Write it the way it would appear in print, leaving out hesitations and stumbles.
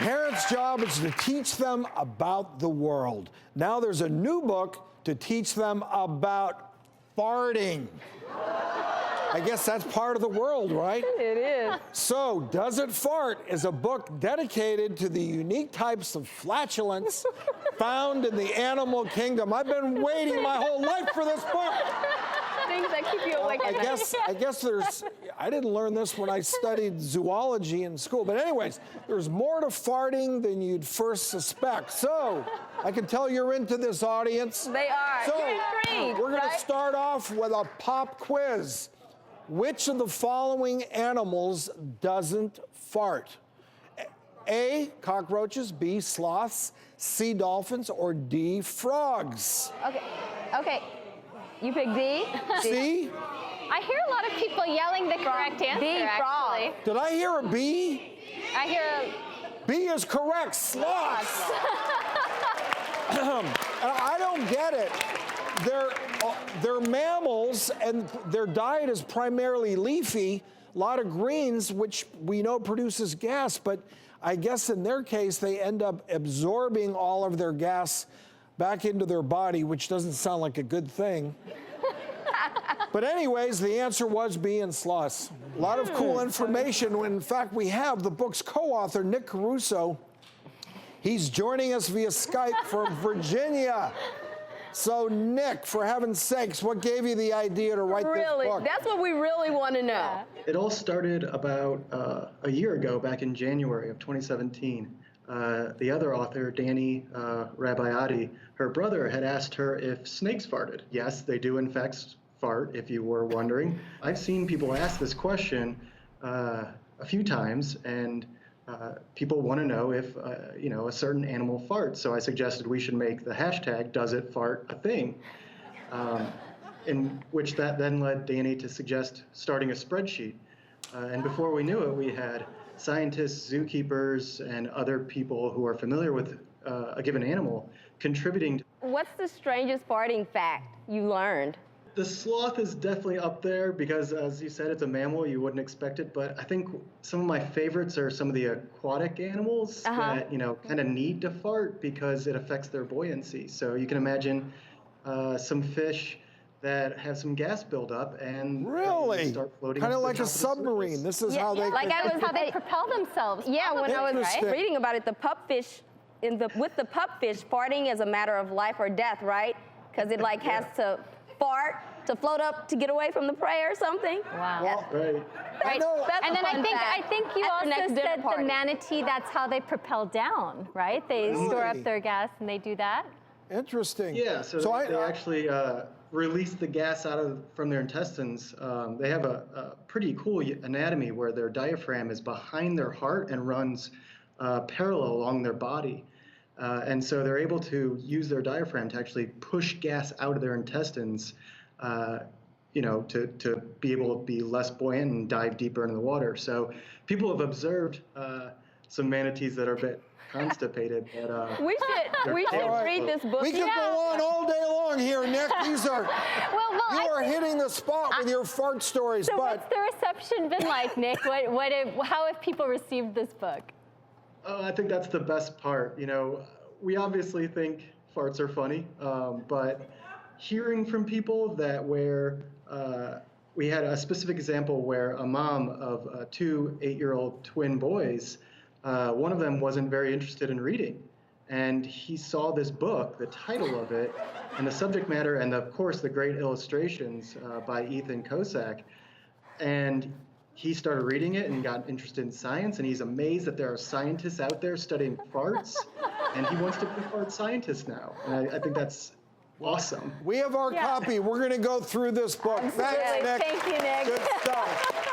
Parents' job is to teach them about the world. Now there's a new book to teach them about farting. I guess that's part of the world, right? It is. So, Does It Fart is a book dedicated to the unique types of flatulence found in the animal kingdom. I've been waiting my whole life for this book. Things that keep you awake at night. I guess I didn't learn this when I studied zoology in school. But anyways, there's more to farting than you'd first suspect. So, I can tell you're into this, audience. They are. So, You're intrigued, we're going right? to start off with a pop quiz. Which of the following animals doesn't fart? A, cockroaches, B, sloths, C, dolphins, or D, frogs? Okay. You pick D? C? I hear a lot of people yelling the correct answer, D, frog. actually. Did I hear a B? I hear B is correct, sloths. I don't get it. They're mammals, and their diet is primarily leafy, a lot of greens, which we know produces gas, but I guess in their case, they end up absorbing all of their gas back into their body, which doesn't sound like a good thing. But anyways, the answer was B and sloths. A lot of cool information. In fact, we have the book's co-author, Nick Caruso. He's joining us via Skype from Virginia. So, Nick, for heaven's sakes, what gave you the idea to write this book? That's what we really want to know. It all started about a year ago, back in January of 2017. The other author, Danny Rabiati, her brother had asked her if snakes farted. Yes, they do in fact fart, if you were wondering. I've seen people ask this question a few times, and people want to know if a certain animal farts. So I suggested we should make the hashtag #DoesItFart a thing, in which that then led Danny to suggest starting a spreadsheet. And before we knew it, we had scientists, zookeepers, and other people who are familiar with a given animal contributing. What's the strangest farting fact you learned? The sloth is definitely up there because, as you said, it's a mammal. You wouldn't expect it. But I think some of my favorites are some of the aquatic animals that, kind of need to fart because it affects their buoyancy. So you can imagine some fish that have some gas buildup and really start floating. Kind of to the like a top of the submarine. surface. This is how they. like how they propel themselves. Yeah, when I was Interesting. reading about it, the pupfish, with the pupfish, farting is a matter of life or death, right? Because it has to fart to float up to get away from the prey or something. Wow. Right. Right. That's And a then fun I fact. think you At the also next dinner said the party. manatee, that's how they propel down, right? They store up Really? their gas and they do that. Interesting. Yeah, so they actually release the gas from their intestines. They have a pretty cool anatomy where their diaphragm is behind their heart and runs parallel along their body. And so they're able to use their diaphragm to actually push gas out of their intestines, to be able to be less buoyant and dive deeper into the water. So people have observed some manatees that are a bit constipated. But, We should read this book. We could go on all day long here, Nick. These are you I are hitting the spot with your fart stories. So but what's the reception been like, Nick? How have people received this book? I think that's the best part. We obviously think farts are funny, but hearing from people that we had a specific example where a mom of two 8-year-old twin boys, one of them wasn't very interested in reading. And he saw this book, the title of it, and the subject matter, and of course the great illustrations by Ethan Kosak. And he started reading it and got interested in science, and he's amazed that there are scientists out there studying farts, and he wants to be a fart scientist now. And I think that's awesome. we have our copy. We're going to go through this book. Thanks, Nick. Thank you, Nick. Good stuff.